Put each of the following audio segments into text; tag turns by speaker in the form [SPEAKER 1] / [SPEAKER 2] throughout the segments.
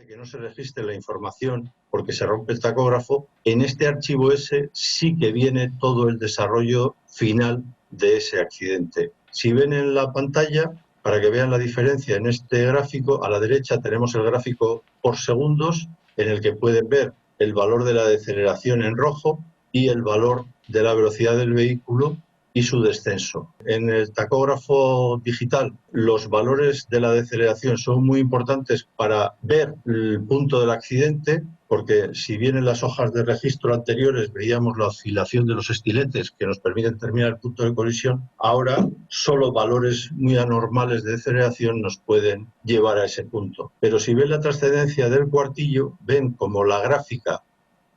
[SPEAKER 1] que no se registre la información porque se rompe el tacógrafo, en este archivo S sí que viene todo el desarrollo final de ese accidente. Si ven en la pantalla, para que vean la diferencia en este gráfico, a la derecha tenemos el gráfico por segundos en el que pueden ver el valor de la deceleración en rojo y el valor de la velocidad del vehículo y su descenso. En el tacógrafo digital, los valores de la deceleración son muy importantes para ver el punto del accidente, porque si bien en las hojas de registro anteriores veíamos la oscilación de los estiletes que nos permiten determinar el punto de colisión, ahora solo valores muy anormales de deceleración nos pueden llevar a ese punto. Pero si ven la trascendencia del cuartillo, ven como la gráfica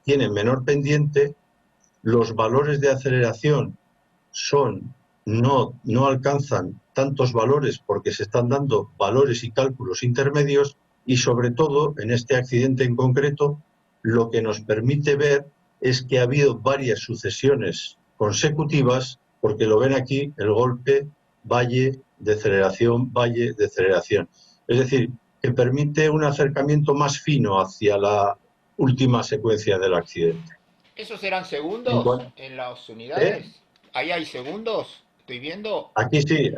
[SPEAKER 1] tiene menor pendiente, los valores de aceleración no alcanzan tantos valores porque se están dando valores y cálculos intermedios, y sobre todo en este accidente en concreto lo que nos permite ver es que ha habido varias sucesiones consecutivas, porque lo ven aquí, el golpe, valle, deceleración, valle, deceleración. Es decir, que permite un acercamiento más fino hacia la última secuencia del accidente.
[SPEAKER 2] ¿Esos eran
[SPEAKER 1] En
[SPEAKER 2] segundos
[SPEAKER 1] cuanto,
[SPEAKER 2] en las
[SPEAKER 1] ¿eh?
[SPEAKER 2] unidades? ¿Ahí hay segundos? Estoy viendo
[SPEAKER 1] Aquí sí,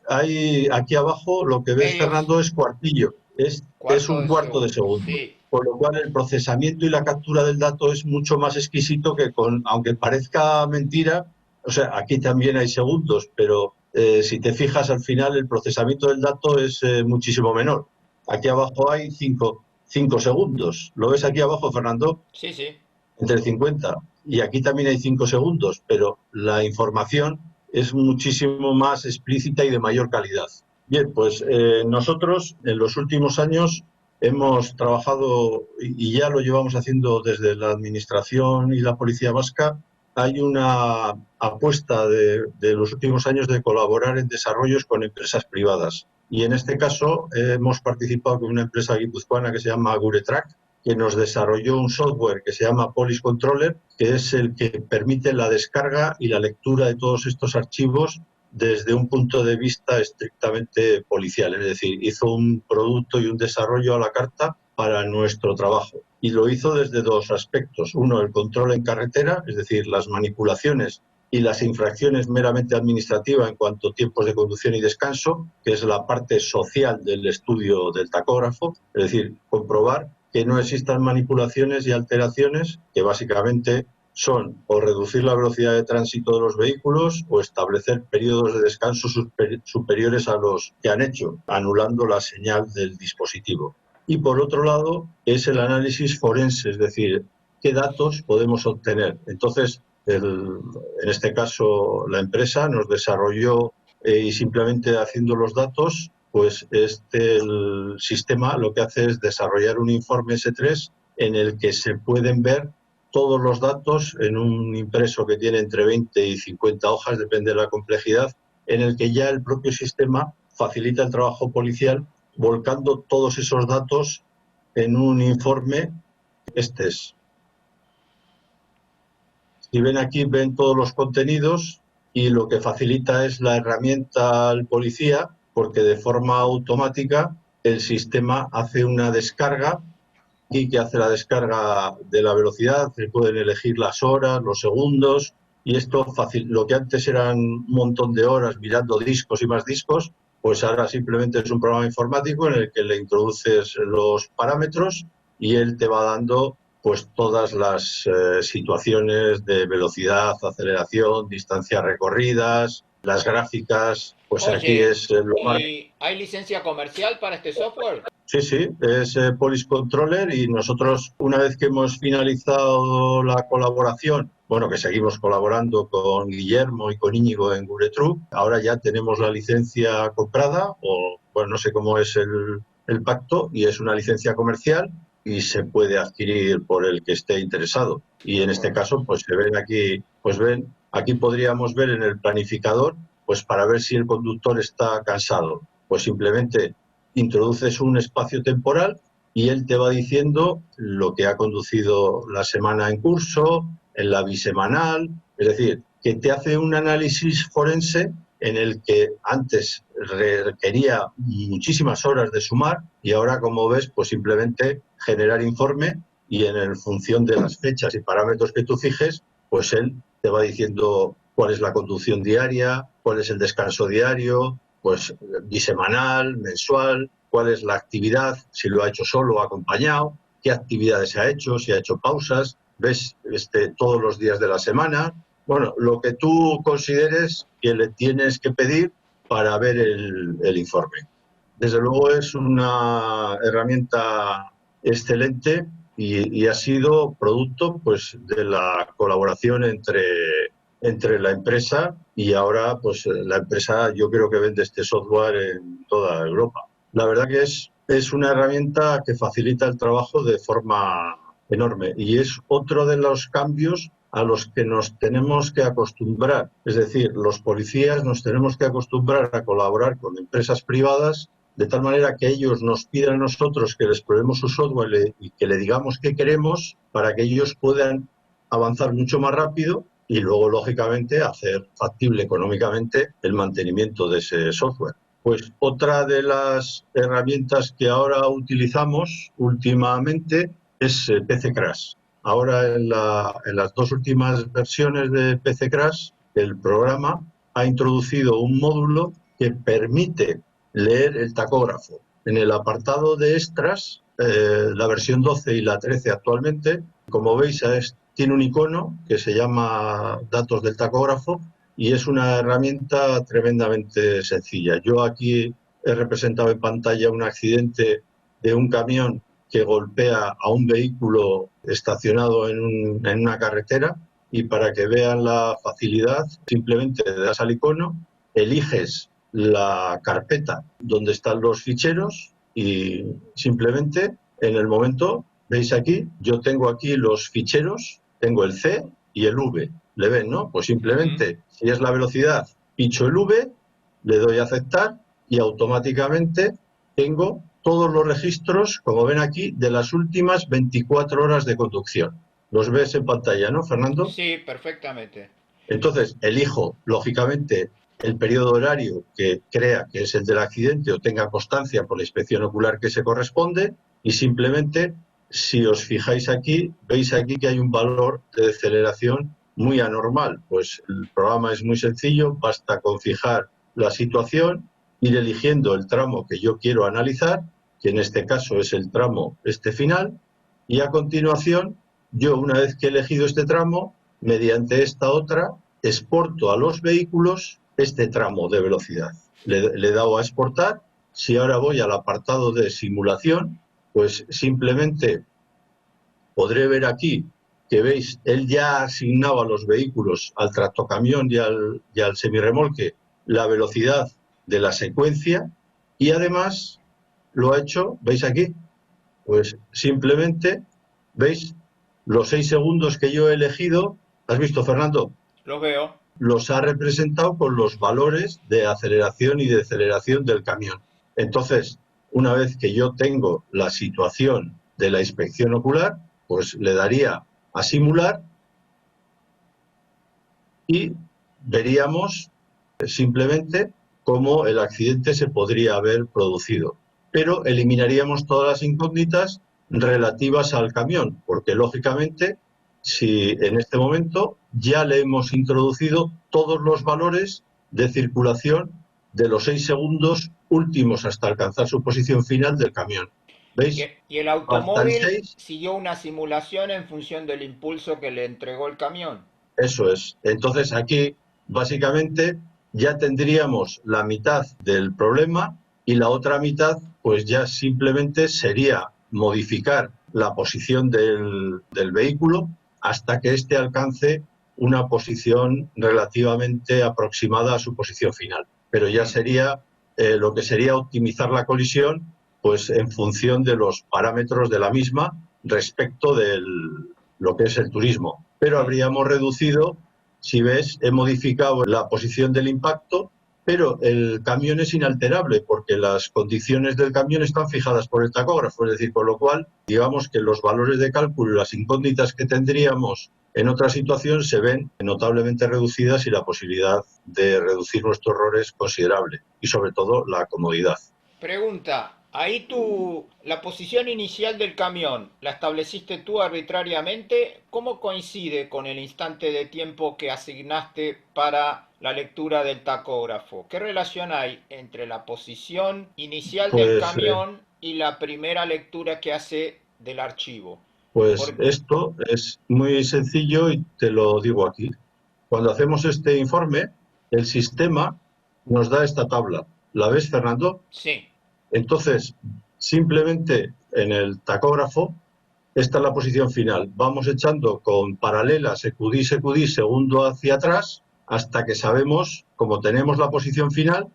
[SPEAKER 1] hay aquí abajo lo que ves,
[SPEAKER 2] medios,
[SPEAKER 1] Fernando, es cuartillo, es
[SPEAKER 2] cuarto
[SPEAKER 1] un
[SPEAKER 2] de
[SPEAKER 1] cuarto de
[SPEAKER 2] segundo.
[SPEAKER 1] segundo.
[SPEAKER 2] Sí.
[SPEAKER 1] Con lo cual el procesamiento y la captura del dato es mucho más exquisito que aunque parezca mentira, o sea, aquí también hay segundos, pero si te fijas al final el procesamiento del dato es muchísimo menor. Aquí abajo hay 5 segundos. ¿Lo ves aquí abajo, Fernando?
[SPEAKER 2] Sí, sí.
[SPEAKER 1] Entre 50. Y aquí también hay 5 segundos, pero la información es muchísimo más explícita y de mayor calidad. Bien, pues nosotros en los últimos años hemos trabajado, y ya lo llevamos haciendo desde la Administración y la Policía Vasca. Hay una apuesta de los últimos años de colaborar en desarrollos con empresas privadas. Y en este caso hemos participado con una empresa guipuzcoana que se llama Guretrack, que nos desarrolló un software que se llama Police Controller, que es el que permite la descarga y la lectura de todos estos archivos desde un punto de vista estrictamente policial. Es decir, hizo un producto y un desarrollo a la carta para nuestro trabajo. Y lo hizo desde dos aspectos. Uno, el control en carretera, es decir, las manipulaciones y las infracciones meramente administrativas en cuanto a tiempos de conducción y descanso, que es la parte social del estudio del tacógrafo, es decir, comprobar que no existan manipulaciones y alteraciones, que básicamente son o reducir la velocidad de tránsito de los vehículos o establecer periodos de descanso superiores a los que han hecho, anulando la señal del dispositivo. Y por otro lado, es el análisis forense, es decir, qué datos podemos obtener. Entonces, en este caso, la empresa nos desarrolló y simplemente haciendo los datos, pues el sistema lo que hace es desarrollar un informe S3 en el que se pueden ver todos los datos en un impreso que tiene entre 20 y 50 hojas, depende de la complejidad, en el que ya el propio sistema facilita el trabajo policial volcando todos esos datos en un informe. Este es. Si ven aquí, ven todos los contenidos y lo que facilita es la herramienta al policía, porque de forma automática el sistema hace una descarga y que hace la descarga de la velocidad, se pueden elegir las horas, los segundos, y esto lo que antes eran un montón de horas mirando discos y más discos, pues ahora simplemente es un programa informático en el que le introduces los parámetros y él te va dando pues todas las situaciones de velocidad, aceleración, distancias recorridas, las gráficas, pues aquí
[SPEAKER 2] Oye,
[SPEAKER 1] es lo más.
[SPEAKER 2] ¿y hay licencia comercial para este software?
[SPEAKER 1] Sí, sí, es Police Controller, y nosotros, una vez que hemos finalizado la colaboración, bueno, que seguimos colaborando con Guillermo y con Íñigo en Guretruc, ahora ya tenemos la licencia comprada, o bueno, no sé cómo es el pacto, y es una licencia comercial y se puede adquirir por el que esté interesado. Y en este caso, pues se ven aquí, aquí podríamos ver en el planificador, pues para ver si el conductor está cansado, pues simplemente introduces un espacio temporal y él te va diciendo lo que ha conducido la semana en curso, en la bisemanal, es decir, que te hace un análisis forense en el que antes requería muchísimas horas de sumar y ahora, como ves, pues simplemente generar informe y en función de las fechas y parámetros que tú fijes, pues él te va diciendo cuál es la conducción diaria, cuál es el descanso diario, pues bisemanal, mensual, cuál es la actividad, si lo ha hecho solo o acompañado, qué actividades ha hecho, si ha hecho pausas, ves todos los días de la semana. Bueno, lo que tú consideres que le tienes que pedir para ver el informe. Desde luego es una herramienta excelente y ha sido producto pues de la colaboración entre la empresa y ahora pues la empresa yo creo que vende este software en toda Europa. La verdad que es una herramienta que facilita el trabajo de forma enorme y es otro de los cambios a los que nos tenemos que acostumbrar. Es decir, los policías nos tenemos que acostumbrar a colaborar con empresas privadas de tal manera que ellos nos pidan a nosotros que les probemos su software y que le digamos qué queremos para que ellos puedan avanzar mucho más rápido y luego, lógicamente, hacer factible económicamente el mantenimiento de ese software. Pues otra de las herramientas que ahora utilizamos últimamente es PC Crash. Ahora en las dos últimas versiones de PC Crash, el programa ha introducido un módulo que permite leer el tacógrafo. En el apartado de extras, la versión 12 y la 13 actualmente, como veis, tiene un icono que se llama datos del tacógrafo y es una herramienta tremendamente sencilla. Yo aquí he representado en pantalla un accidente de un camión que golpea a un vehículo estacionado en una carretera y para que vean la facilidad, simplemente le das al icono, eliges la carpeta donde están los ficheros y simplemente en el momento, veis aquí, yo tengo aquí los ficheros, tengo el C y el V. ¿Le ven, no? Pues simplemente, si es la velocidad, pincho el V, le doy a aceptar y automáticamente tengo todos los registros, como ven aquí, de las últimas 24 horas de conducción. Los ves en pantalla, ¿no, Fernando?
[SPEAKER 2] Sí, perfectamente.
[SPEAKER 1] Entonces, elijo, lógicamente, el periodo horario que crea que es el del accidente o tenga constancia por la inspección ocular que se corresponde y simplemente, si os fijáis aquí, veis aquí que hay un valor de deceleración muy anormal. Pues el programa es muy sencillo, basta con fijar la situación, ir eligiendo el tramo que yo quiero analizar, que en este caso es el tramo final, y a continuación, yo una vez que he elegido este tramo, mediante esta otra, exporto a los vehículos este tramo de velocidad. Le he dado a exportar. Si ahora voy al apartado de simulación, pues simplemente podré ver aquí que veis, él ya ha asignado a los vehículos, al tractocamión y al semirremolque, la velocidad de la secuencia y además lo ha hecho, ¿veis aquí? Pues simplemente, ¿veis? Los 6 segundos que yo he elegido, ¿has visto, Fernando?
[SPEAKER 2] Los veo.
[SPEAKER 1] Los ha representado con los valores de aceleración y deceleración del camión. Entonces, una vez que yo tengo la situación de la inspección ocular, pues le daría a simular y veríamos simplemente cómo el accidente se podría haber producido. Pero eliminaríamos todas las incógnitas relativas al camión, porque lógicamente, si en este momento ya le hemos introducido todos los valores de circulación de los 6 segundos últimos hasta alcanzar su posición final del camión. ¿Veis?
[SPEAKER 2] Y el
[SPEAKER 1] Faltan
[SPEAKER 2] automóvil
[SPEAKER 1] 6.
[SPEAKER 2] siguió una simulación en función del impulso que le entregó el camión.
[SPEAKER 1] Eso es. Entonces aquí, básicamente, ya tendríamos la mitad del problema y la otra mitad, pues ya simplemente sería modificar la posición del vehículo hasta que éste alcance una posición relativamente aproximada a su posición final. Pero ya sería lo que sería optimizar la colisión, pues en función de los parámetros de la misma respecto de lo que es el turismo. Pero habríamos reducido, si ves, he modificado la posición del impacto pero el camión es inalterable porque las condiciones del camión están fijadas por el tacógrafo, es decir, con lo cual, digamos que los valores de cálculo y las incógnitas que tendríamos en otra situación se ven notablemente reducidas y la posibilidad de reducir nuestro error es considerable y sobre todo la comodidad.
[SPEAKER 2] Pregunta, ahí la posición inicial del camión, ¿la estableciste tú arbitrariamente? ¿Cómo coincide con el instante de tiempo que asignaste para la lectura del tacógrafo? ¿Qué relación hay entre la posición inicial del
[SPEAKER 1] Pues,
[SPEAKER 2] camión y la primera lectura que hace del archivo?
[SPEAKER 1] pues
[SPEAKER 2] Por-
[SPEAKER 1] esto es muy sencillo y te lo digo aquí. Cuando hacemos este informe, el sistema nos da esta tabla. ¿La ves, Fernando?
[SPEAKER 2] sí,
[SPEAKER 1] Entonces, simplemente en el tacógrafo, esta es la posición final. Vamos echando con paralelas secudí, secudí, segundo hacia atrás, hasta que sabemos, como tenemos la posición final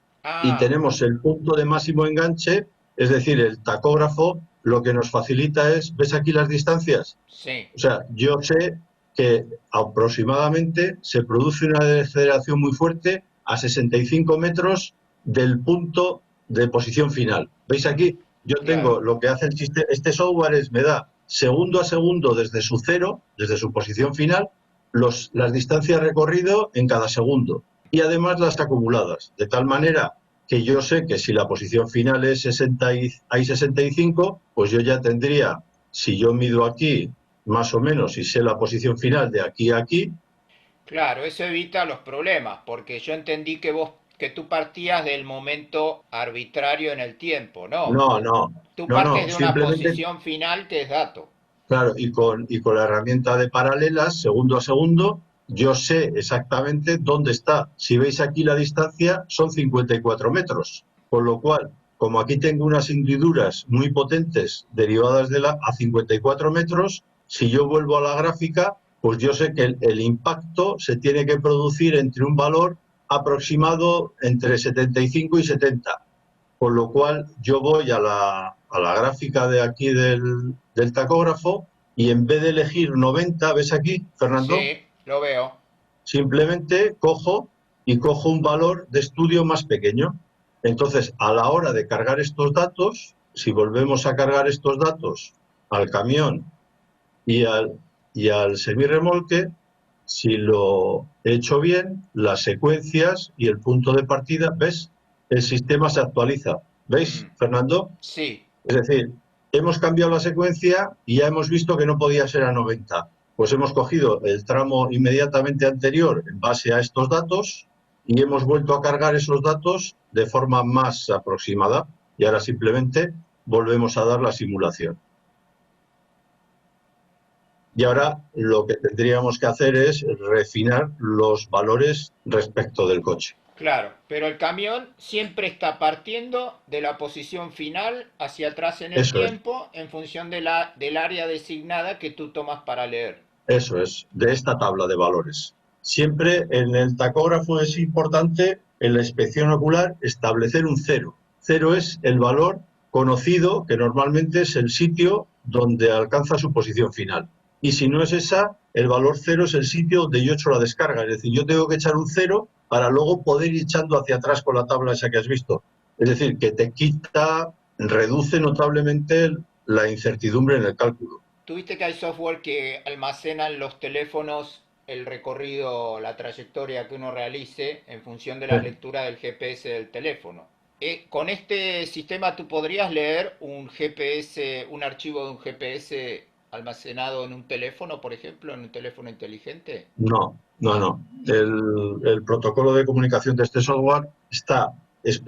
[SPEAKER 1] y
[SPEAKER 2] ah,
[SPEAKER 1] tenemos el punto de máximo enganche, es decir, el tacógrafo lo que nos facilita es, ¿ves aquí las distancias?
[SPEAKER 2] sí,
[SPEAKER 1] O sea, yo sé que aproximadamente se produce una deceleración muy fuerte a 65 metros del punto de posición final. ¿Veis
[SPEAKER 2] mm,
[SPEAKER 1] aquí? Yo
[SPEAKER 2] claro,
[SPEAKER 1] tengo lo que hace este software es me da segundo a segundo desde su cero, desde su posición final, las distancias recorrido en cada segundo y además las acumuladas, de tal manera que yo sé que si la posición final es 60 hay 65, pues yo ya tendría, si yo mido aquí más o menos y sé la posición final de aquí a aquí,
[SPEAKER 2] claro, eso evita los problemas, porque yo entendí que tú partías del momento arbitrario en el tiempo, ¿no?
[SPEAKER 1] no, no,
[SPEAKER 2] Tú
[SPEAKER 1] no,
[SPEAKER 2] partes
[SPEAKER 1] no,
[SPEAKER 2] de una
[SPEAKER 1] simplemente,
[SPEAKER 2] posición final que es dato.
[SPEAKER 1] claro, y con la herramienta de paralelas, segundo a segundo, yo sé exactamente dónde está. Si veis aquí la distancia, son 54 metros, con lo cual, como aquí tengo unas hendiduras muy potentes derivadas de a 54 metros, si yo vuelvo a la gráfica, pues yo sé que el impacto se tiene que producir entre un valor aproximado entre 75 y 70. Con lo cual yo voy a la gráfica de aquí del tacógrafo y en vez de elegir 90, ¿ves aquí, Fernando?
[SPEAKER 2] Sí, lo veo.
[SPEAKER 1] Simplemente cojo un valor de estudio más pequeño. Entonces, a la hora de cargar estos datos, si volvemos a cargar estos datos al camión y al semirremolque, si lo he hecho bien, las secuencias y el punto de partida, ¿ves? El sistema se actualiza. ¿Veis,
[SPEAKER 2] Mm,
[SPEAKER 1] Fernando?
[SPEAKER 2] sí,
[SPEAKER 1] Es decir, hemos cambiado la secuencia y ya hemos visto que no podía ser a 90. Pues hemos cogido el tramo inmediatamente anterior en base a estos datos y hemos vuelto a cargar esos datos de forma más aproximada. Y ahora simplemente volvemos a dar la simulación. Y ahora lo que tendríamos que hacer es refinar los valores respecto del coche.
[SPEAKER 2] claro. Pero el camión siempre está partiendo de la posición final hacia atrás en el
[SPEAKER 1] Eso es,
[SPEAKER 2] tiempo en función del área designada que tú tomas para leer.
[SPEAKER 1] eso es, de esta tabla de valores. Siempre en el tacógrafo es importante en la inspección ocular establecer un cero. Cero es el valor conocido, que normalmente es el sitio donde alcanza su posición final. Y si no es esa, el valor cero es el sitio donde yo he hecho la descarga. Es decir, yo tengo que echar un cero para luego poder ir echando hacia atrás con la tabla esa que has visto. Es decir, que te quita, reduce notablemente la incertidumbre en el cálculo.
[SPEAKER 2] Tuviste que hay software que almacenan los teléfonos, el recorrido, la trayectoria que uno realice en función de la lectura del GPS del teléfono. Con este sistema tú podrías leer un GPS, un archivo de un GPS almacenado en un teléfono, por ejemplo, en un teléfono inteligente.
[SPEAKER 1] No, no,
[SPEAKER 2] Ah,
[SPEAKER 1] no. El protocolo de comunicación de este software está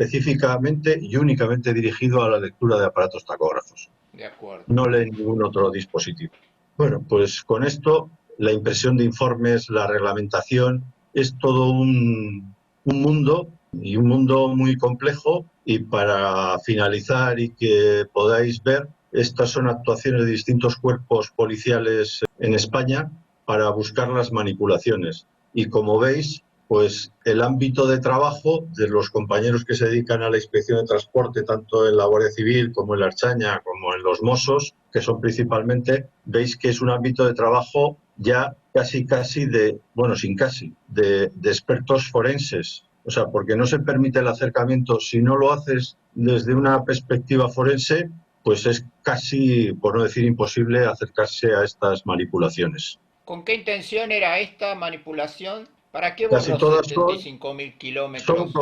[SPEAKER 1] específicamente y únicamente dirigido a la lectura de aparatos tacógrafos.
[SPEAKER 2] de acuerdo.
[SPEAKER 1] No lee ningún otro dispositivo. Bueno, pues con esto la impresión de informes, la reglamentación, es todo un mundo y un mundo muy complejo. Y para finalizar y que podáis ver, estas son actuaciones de distintos cuerpos policiales en España para buscar las manipulaciones. Y como veis, pues el ámbito de trabajo de los compañeros que se dedican a la inspección de transporte, tanto en la Guardia Civil como en la Archaña, como en los Mossos, que son principalmente, veis que es un ámbito de trabajo ya casi de, bueno, sin casi, de expertos forenses. O sea, porque no se permite el acercamiento. Si no lo haces desde una perspectiva forense, pues es casi, por no decir imposible, acercarse a estas manipulaciones.
[SPEAKER 2] ¿Con qué intención era esta manipulación? ¿Para qué
[SPEAKER 1] Casi
[SPEAKER 2] borró
[SPEAKER 1] todas
[SPEAKER 2] 75.000
[SPEAKER 1] son
[SPEAKER 2] kilómetros?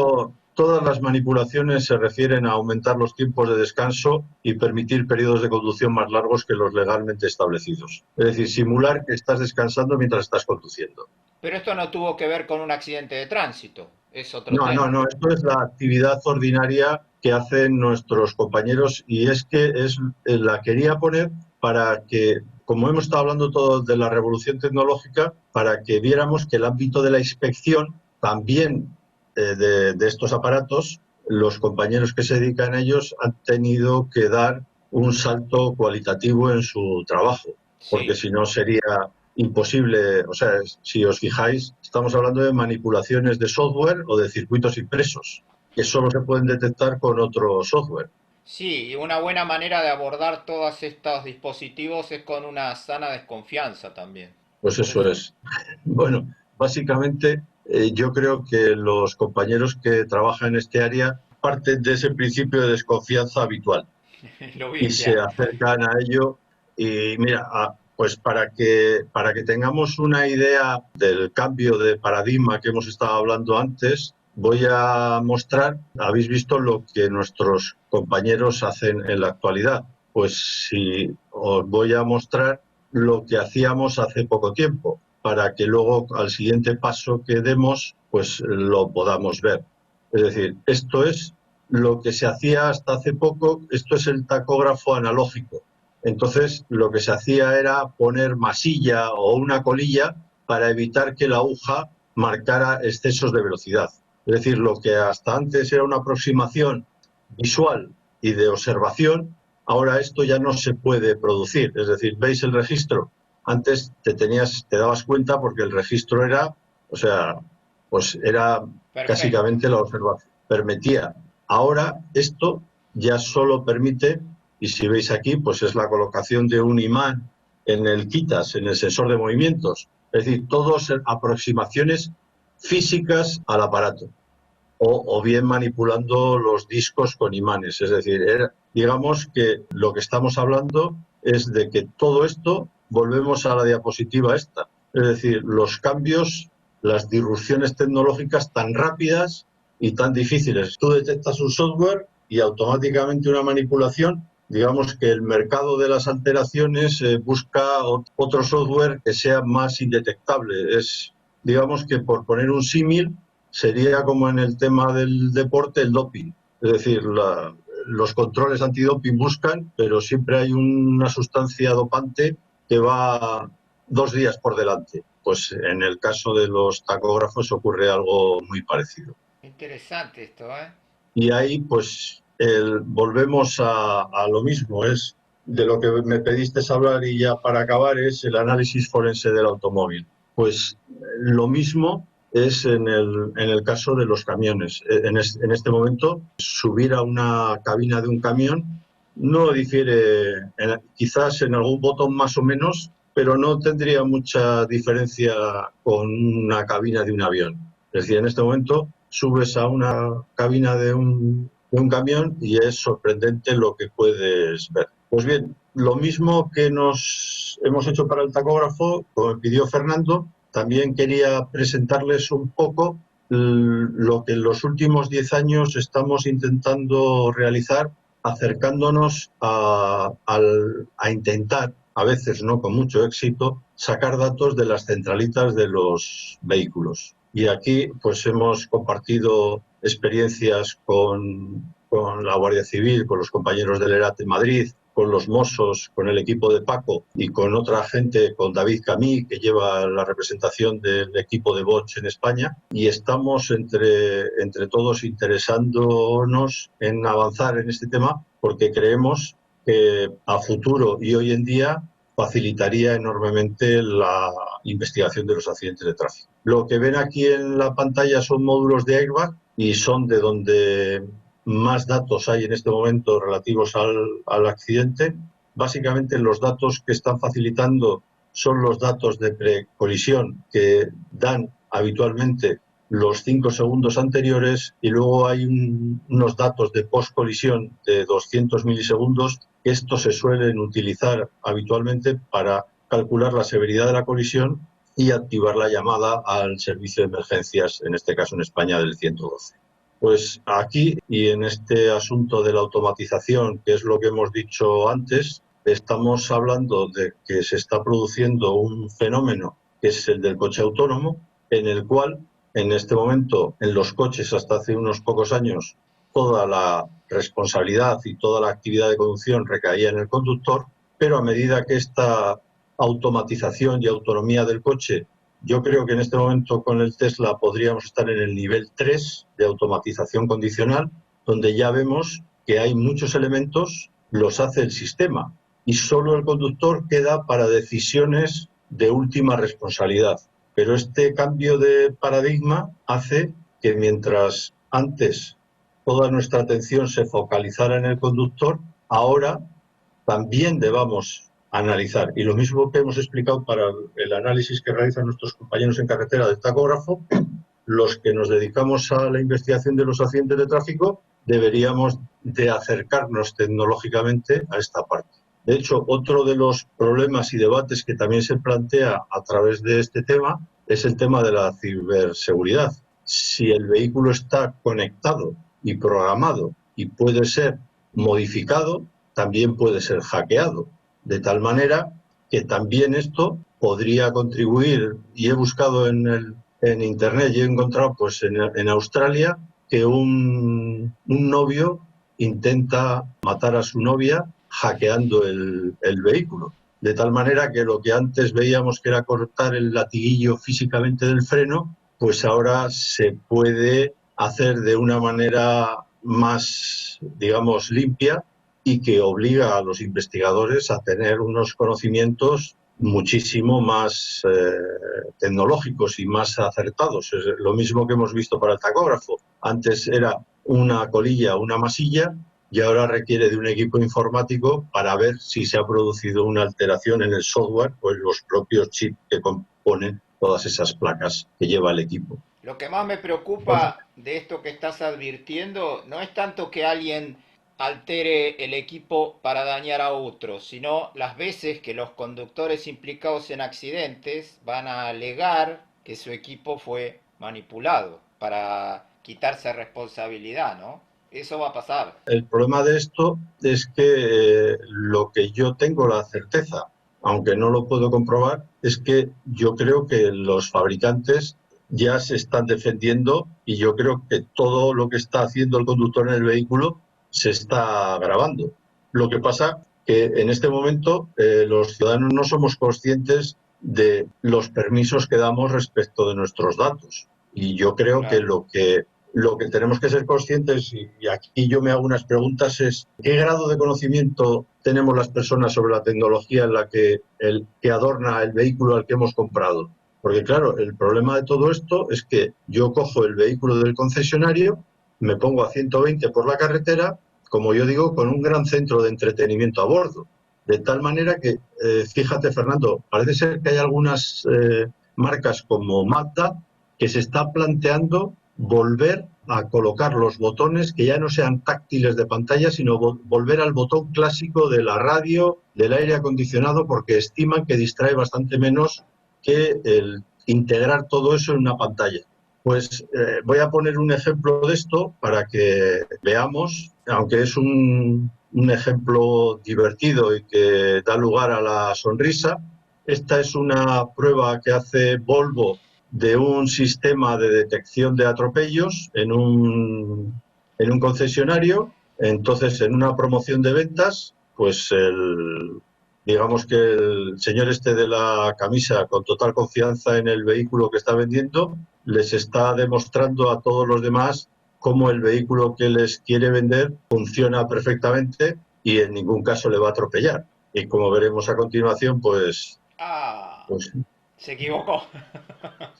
[SPEAKER 1] todas las manipulaciones se refieren a aumentar los tiempos de descanso y permitir periodos de conducción más largos que los legalmente establecidos. Es decir, simular que estás descansando mientras estás conduciendo.
[SPEAKER 2] Pero esto no tuvo que ver con un accidente de tránsito, es otro
[SPEAKER 1] No, no,
[SPEAKER 2] tema.
[SPEAKER 1] no, esto es la actividad ordinaria que hacen nuestros compañeros y es que la quería poner para que, como hemos estado hablando todo de la revolución tecnológica, para que viéramos que el ámbito de la inspección también de estos aparatos, los compañeros que se dedican a ellos han tenido que dar un salto cualitativo en su trabajo, porque
[SPEAKER 2] Sí,
[SPEAKER 1] si no sería imposible. O sea, si os fijáis, estamos hablando de manipulaciones de software o de circuitos impresos, que solo se pueden detectar con otro software.
[SPEAKER 2] sí, y una buena manera de abordar todos estos dispositivos es con una sana desconfianza también.
[SPEAKER 1] Pues
[SPEAKER 2] Por
[SPEAKER 1] eso
[SPEAKER 2] eso,
[SPEAKER 1] es. Bueno, básicamente yo creo que los compañeros que trabajan en este área parten de ese principio de desconfianza habitual
[SPEAKER 2] lo
[SPEAKER 1] y
[SPEAKER 2] vi
[SPEAKER 1] se
[SPEAKER 2] ya.
[SPEAKER 1] acercan a ello. Y mira, pues para que tengamos una idea del cambio de paradigma que hemos estado hablando antes, voy a mostrar, habéis visto lo que nuestros compañeros hacen en la actualidad. Pues si os voy a mostrar lo que hacíamos hace poco tiempo, para que luego al siguiente paso que demos, pues lo podamos ver. Es decir, esto es lo que se hacía hasta hace poco, esto es el tacógrafo analógico. Entonces, lo que se hacía era poner masilla o una colilla para evitar que la aguja marcara excesos de velocidad. Es decir, lo que hasta antes era una aproximación visual y de observación, ahora esto ya no se puede producir. Es decir, ¿veis el registro? Antes te dabas cuenta porque el registro era, o sea, pues era
[SPEAKER 2] Perfecto.
[SPEAKER 1] básicamente la observación. Permitía. Ahora esto ya solo permite, y si veis aquí, pues es la colocación de un imán en el quitas, en el sensor de movimientos. Es decir, todas aproximaciones físicas al aparato. O bien manipulando los discos con imanes. Es decir, digamos que lo que estamos hablando es de que todo esto, volvemos a la diapositiva esta, es decir, los cambios, las disrupciones tecnológicas tan rápidas y tan difíciles. Tú detectas un software y automáticamente una manipulación, digamos que el mercado de las alteraciones busca otro software que sea más indetectable. Es, digamos que por poner un símil, sería como en el tema del deporte el doping. Es decir, los controles antidoping buscan, pero siempre hay una sustancia dopante que va 2 días por delante. Pues en el caso de los tacógrafos ocurre algo muy parecido.
[SPEAKER 2] Interesante esto, ¿eh?
[SPEAKER 1] Y ahí pues volvemos a lo mismo, es de lo que me pediste hablar y ya para acabar es el análisis forense del automóvil. Pues lo mismo es en el caso de los camiones. En este momento, subir a una cabina de un camión no difiere, quizás en algún botón más o menos, pero no tendría mucha diferencia con una cabina de un avión. Es decir, en este momento subes a una cabina de un camión y es sorprendente lo que puedes ver. Pues bien, lo mismo que nos hemos hecho para el tacógrafo, como me pidió Fernando, también quería presentarles un poco lo que en los últimos 10 años estamos intentando realizar, acercándonos a intentar, a veces no con mucho éxito, sacar datos de las centralitas de los vehículos. Y aquí pues hemos compartido experiencias con la Guardia Civil, con los compañeros del ERAT en Madrid, con los Mossos, con el equipo de Paco y con otra gente, con David Camí, que lleva la representación del equipo de Bosch en España, y estamos entre todos interesándonos en avanzar en este tema porque creemos que a futuro y hoy en día facilitaría enormemente la investigación de los accidentes de tráfico. Lo que ven aquí en la pantalla son módulos de airbag y son de donde más datos hay en este momento relativos al accidente. Básicamente los datos que están facilitando son los datos de precolisión que dan habitualmente los 5 segundos anteriores y luego hay unos datos de post-colisión de 200 milisegundos. Estos se suelen utilizar habitualmente para calcular la severidad de la colisión y activar la llamada al servicio de emergencias, en este caso en España, del 112. Pues aquí y en este asunto de la automatización, que es lo que hemos dicho antes, estamos hablando de que se está produciendo un fenómeno que es el del coche autónomo, en el cual en este momento en los coches hasta hace unos pocos años toda la responsabilidad y toda la actividad de conducción recaía en el conductor, pero a medida que esta automatización y autonomía del coche, yo creo que en este momento con el Tesla podríamos estar en el nivel 3 de automatización condicional, donde ya vemos que hay muchos elementos, los hace el sistema y solo el conductor queda para decisiones de última responsabilidad. Pero este cambio de paradigma hace que mientras antes toda nuestra atención se focalizara en el conductor, ahora también debamos analizar. Y lo mismo que hemos explicado para el análisis que realizan nuestros compañeros en carretera del tacógrafo, los que nos dedicamos a la investigación de los accidentes de tráfico deberíamos de acercarnos tecnológicamente a esta parte. De hecho, otro de los problemas y debates que también se plantea a través de este tema es el tema de la ciberseguridad. Si el vehículo está conectado y programado y puede ser modificado, también puede ser hackeado, de tal manera que también esto podría contribuir, y he buscado en Internet y he encontrado pues en Australia que un novio intenta matar a su novia hackeando el vehículo. De tal manera que lo que antes veíamos que era cortar el latiguillo físicamente del freno, pues ahora se puede hacer de una manera más, digamos, limpia y que obliga a los investigadores a tener unos conocimientos muchísimo más tecnológicos y más acertados. Es lo mismo que hemos visto para el tacógrafo. Antes era una colilla, una masilla, y ahora requiere de un equipo informático para ver si se ha producido una alteración en el software o en los propios chips que componen todas esas placas que lleva el equipo.
[SPEAKER 2] Lo que más me preocupa de esto que estás advirtiendo no es tanto que alguien altere el equipo para dañar a otros, sino las veces que los conductores implicados en accidentes van a alegar que su equipo fue manipulado para quitarse responsabilidad, ¿no? Eso va a pasar.
[SPEAKER 1] El problema de esto es que lo que yo tengo la certeza, aunque no lo puedo comprobar, es que yo creo que los fabricantes ya se están defendiendo y yo creo que todo lo que está haciendo el conductor en el vehículo se está grabando. Lo que pasa que en este momento los ciudadanos no somos conscientes de los permisos que damos respecto de nuestros datos. Y yo creo que
[SPEAKER 2] Claro.
[SPEAKER 1] lo que tenemos que ser conscientes, y aquí yo me hago unas preguntas, es ¿qué grado de conocimiento tenemos las personas sobre la tecnología en la que adorna el vehículo al que hemos comprado? Porque claro, el problema de todo esto es que yo cojo el vehículo del concesionario, me pongo a 120 por la carretera, como yo digo, con un gran centro de entretenimiento a bordo. De tal manera que, fíjate Fernando, parece ser que hay algunas marcas como Mazda que se está planteando volver a colocar los botones que ya no sean táctiles de pantalla, sino volver al botón clásico de la radio, del aire acondicionado, porque estiman que distrae bastante menos que el integrar todo eso en una pantalla. Pues voy a poner un ejemplo de esto para que veamos, aunque es un ejemplo divertido y que da lugar a la sonrisa. Esta es una prueba que hace Volvo de un sistema de detección de atropellos en un concesionario. Entonces, en una promoción de ventas, pues digamos que el señor este de la camisa, con total confianza en el vehículo que está vendiendo, les está demostrando a todos los demás cómo el vehículo que les quiere vender funciona perfectamente y en ningún caso le va a atropellar. Y como veremos a continuación,
[SPEAKER 2] Ah,
[SPEAKER 1] pues
[SPEAKER 2] se equivocó.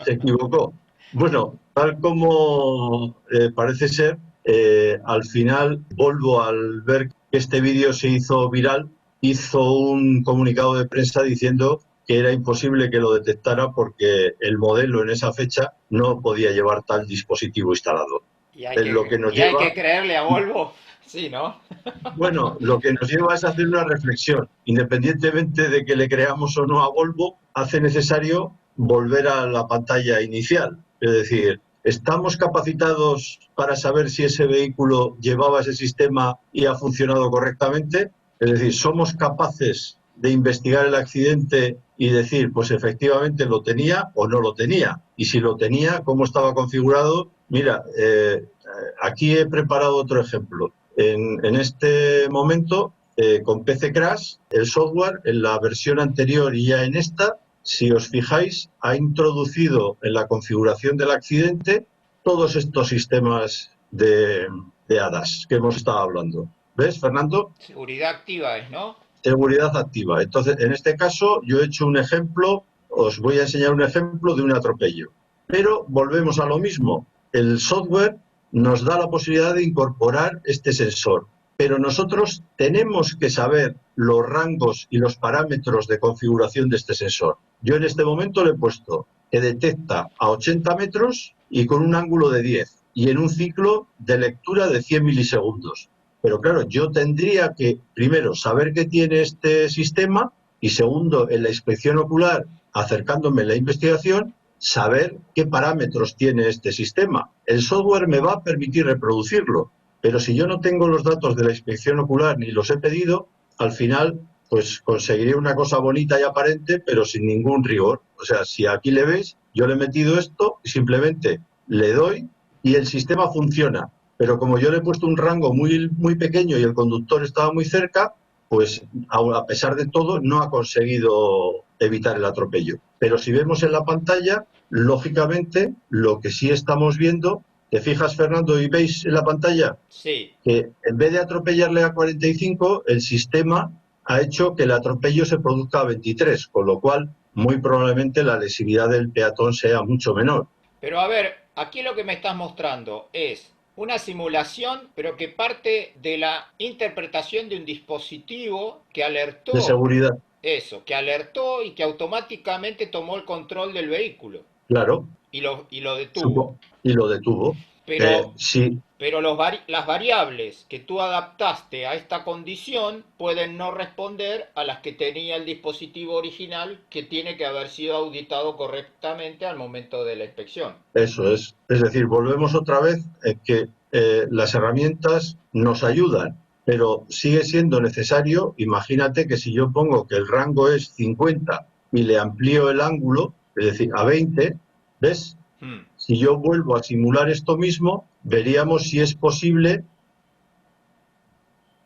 [SPEAKER 1] se equivocó. Bueno, tal como parece ser, al final Volvo, al ver que este vídeo se hizo viral, hizo un comunicado de prensa diciendo que era imposible que lo detectara porque el modelo en esa fecha no podía llevar tal dispositivo instalado. Lo que nos
[SPEAKER 2] y hay que
[SPEAKER 1] lleva,
[SPEAKER 2] creerle a Volvo, sí, ¿no?
[SPEAKER 1] bueno, lo que nos lleva es hacer una reflexión. Independientemente de que le creamos o no a Volvo, hace necesario volver a la pantalla inicial. Es decir, ¿estamos capacitados para saber si ese vehículo llevaba ese sistema y ha funcionado correctamente? Es decir, ¿somos capaces de investigar el accidente y decir, pues efectivamente lo tenía o no lo tenía? Y si lo tenía, ¿cómo estaba configurado? Mira, aquí he preparado otro ejemplo. En este momento, con PC Crash, el software en la versión anterior y ya en esta, si os fijáis, ha introducido en la configuración del accidente todos estos sistemas de ADAS que hemos estado hablando. ¿Ves, Fernando?
[SPEAKER 2] Seguridad activa es, ¿no?
[SPEAKER 1] Seguridad activa. Entonces, en este caso, yo he hecho un ejemplo, os voy a enseñar un ejemplo de un atropello. Pero volvemos a lo mismo. El software nos da la posibilidad de incorporar este sensor, pero nosotros tenemos que saber los rangos y los parámetros de configuración de este sensor. Yo en este momento le he puesto que detecta a 80 metros y con un ángulo de 10 y en un ciclo de lectura de 100 milisegundos. Pero claro, yo tendría que, primero, saber qué tiene este sistema y, segundo, en la inspección ocular, acercándome a la investigación, saber qué parámetros tiene este sistema. El software me va a permitir reproducirlo, pero si yo no tengo los datos de la inspección ocular ni los he pedido, al final pues conseguiré una cosa bonita y aparente, pero sin ningún rigor. O sea, si aquí le ves, yo le he metido esto, simplemente le doy y el sistema funciona. Pero como yo le he puesto un rango muy pequeño y el conductor estaba muy cerca, pues a pesar de todo no ha conseguido evitar el atropello. Pero si vemos en la pantalla, lógicamente lo que sí estamos viendo, ¿te fijas, Fernando, y veis en la pantalla?
[SPEAKER 2] Sí.
[SPEAKER 1] Que en vez de atropellarle a 45, el sistema ha hecho que el atropello se produzca a 23, con lo cual muy probablemente la lesividad del peatón sea mucho menor.
[SPEAKER 2] Pero a ver, aquí lo que me estás mostrando es una simulación, pero que parte de la interpretación de un dispositivo que
[SPEAKER 1] De
[SPEAKER 2] alertó
[SPEAKER 1] seguridad,
[SPEAKER 2] eso, que alertó y que automáticamente tomó el control del vehículo
[SPEAKER 1] claro,
[SPEAKER 2] y lo detuvo.
[SPEAKER 1] y lo detuvo.
[SPEAKER 2] Pero,
[SPEAKER 1] Sí,
[SPEAKER 2] pero las variables que tú adaptaste a esta condición pueden no responder a las que tenía el dispositivo original, que tiene que haber sido auditado correctamente al momento de la inspección.
[SPEAKER 1] eso es. Es decir, volvemos otra vez en que las herramientas nos ayudan, pero sigue siendo necesario. Imagínate que si yo pongo que el rango es 50 y le amplío el ángulo, es decir, a 20, ¿ves?
[SPEAKER 2] Hmm.
[SPEAKER 1] Si yo vuelvo a simular esto mismo, veríamos si es posible.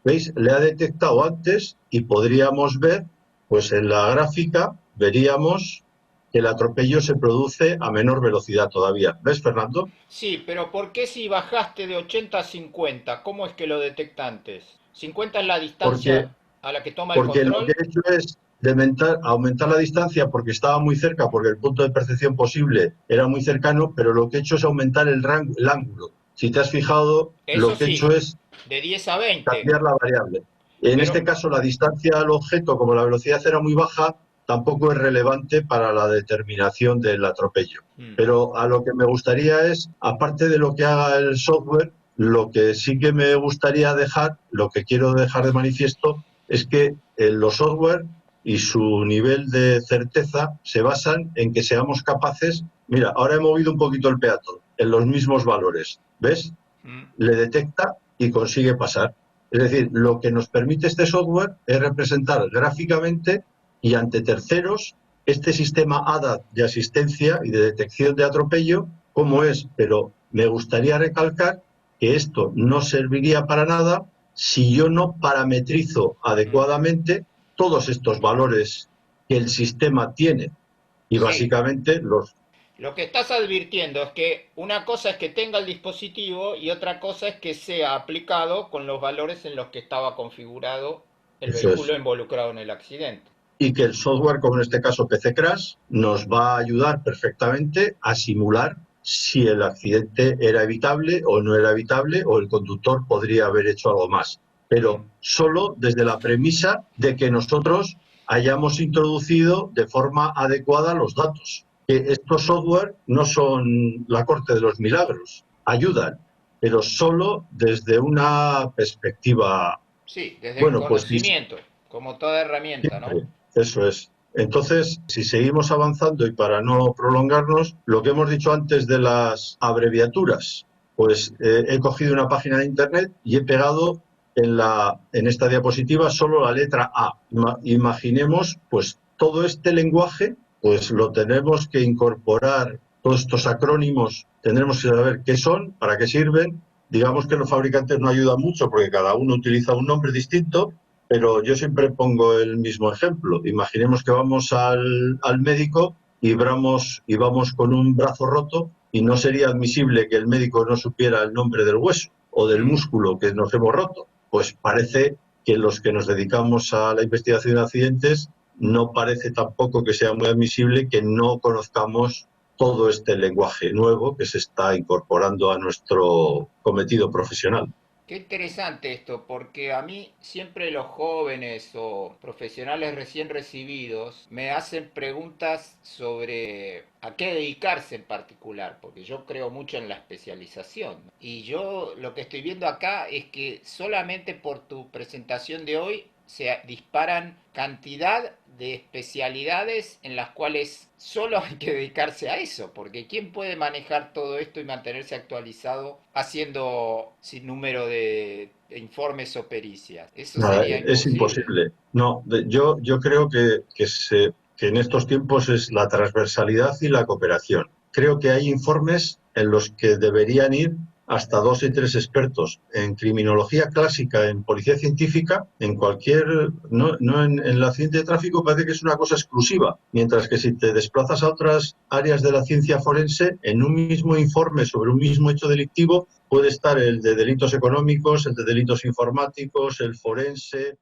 [SPEAKER 1] ¿Veis? Le ha detectado antes y podríamos ver, pues en la gráfica, veríamos que el atropello se produce a menor velocidad todavía. ¿Ves, Fernando?
[SPEAKER 2] Sí, pero ¿por qué si bajaste de 80 a 50? ¿Cómo es que lo detecta antes? 50 es la
[SPEAKER 1] Porque,
[SPEAKER 2] distancia a la que toma el
[SPEAKER 1] porque lo que
[SPEAKER 2] control.
[SPEAKER 1] he hecho es de aumentar la distancia porque estaba muy cerca, porque el punto de percepción posible era muy cercano, pero lo que he hecho es aumentar el ángulo. Si te has fijado,
[SPEAKER 2] Eso
[SPEAKER 1] lo que he hecho
[SPEAKER 2] sí,
[SPEAKER 1] es
[SPEAKER 2] de 10 a 20.
[SPEAKER 1] cambiar la variable. En
[SPEAKER 2] Pero,
[SPEAKER 1] este caso, la distancia al objeto, como la velocidad era muy baja, tampoco es relevante para la determinación del atropello.
[SPEAKER 2] hmm,
[SPEAKER 1] Pero a lo que me gustaría es, aparte de lo que haga el software, lo que sí que me gustaría dejar, lo que quiero dejar de manifiesto, es que los software y su nivel de certeza se basan en que seamos capaces. Mira, ahora he movido un poquito el peatón en los mismos valores, ¿ves?
[SPEAKER 2] hmm,
[SPEAKER 1] Le detecta y consigue pasar. Es decir, lo que nos permite este software es representar gráficamente y ante terceros este sistema ADA de asistencia y de detección de atropello, como es, pero me gustaría recalcar que esto no serviría para nada si yo no parametrizo
[SPEAKER 2] hmm.
[SPEAKER 1] adecuadamente todos estos valores que el sistema tiene. Y
[SPEAKER 2] Sí,
[SPEAKER 1] básicamente los...
[SPEAKER 2] lo que estás advirtiendo es que una cosa es que tenga el dispositivo y otra cosa es que sea aplicado con los valores en los que estaba configurado el
[SPEAKER 1] Eso
[SPEAKER 2] vehículo
[SPEAKER 1] es.
[SPEAKER 2] involucrado en el accidente.
[SPEAKER 1] Y que el software, como en este caso PC Crash, nos va a ayudar perfectamente a simular si el accidente era evitable o no era evitable o el conductor podría haber hecho algo más.
[SPEAKER 2] Hmm.
[SPEAKER 1] Pero solo desde la premisa de que nosotros hayamos introducido de forma adecuada los datos. Que estos software no son la corte de los milagros, ayudan, pero solo desde una perspectiva.
[SPEAKER 2] Sí, desde el
[SPEAKER 1] Bueno, pues
[SPEAKER 2] conocimiento, como toda herramienta, ¿no?
[SPEAKER 1] siempre, eso es. Entonces, si seguimos avanzando y para no prolongarnos, lo que hemos dicho antes de las abreviaturas, pues he cogido una página de internet y he pegado en esta diapositiva solo la letra A. Imaginemos, pues todo este lenguaje, pues lo tenemos que incorporar, todos estos acrónimos, tendremos que saber qué son, para qué sirven. Digamos que los fabricantes no ayudan mucho porque cada uno utiliza un nombre distinto, pero yo siempre pongo el mismo ejemplo. Imaginemos que vamos al médico y vamos con un brazo roto y no sería admisible que el médico no supiera el nombre del hueso o del músculo que nos hemos roto. Pues parece que los que nos dedicamos a la investigación de accidentes no parece tampoco que sea muy admisible que no conozcamos todo este lenguaje nuevo que se está incorporando a nuestro cometido profesional.
[SPEAKER 2] Qué interesante esto, porque a mí siempre los jóvenes o profesionales recién recibidos me hacen preguntas sobre a qué dedicarse en particular, porque yo creo mucho en la especialización. Y yo lo que estoy viendo acá es que solamente por tu presentación de hoy se disparan cantidad de especialidades en las cuales solo hay que dedicarse a eso, porque ¿quién puede manejar todo esto y mantenerse actualizado haciendo sin número de informes o pericias? Eso
[SPEAKER 1] Nada,
[SPEAKER 2] sería
[SPEAKER 1] es
[SPEAKER 2] imposible.
[SPEAKER 1] imposible. No, yo creo que en estos tiempos es la transversalidad y la cooperación. Creo que hay informes en los que deberían ir hasta 2 y 3 expertos en criminología clásica, en policía científica, en cualquier, no en el accidente de tráfico parece que es una cosa exclusiva, mientras que si te desplazas a otras áreas de la ciencia forense, en un mismo informe sobre un mismo hecho delictivo puede estar el de delitos económicos, el de delitos informáticos, el forense,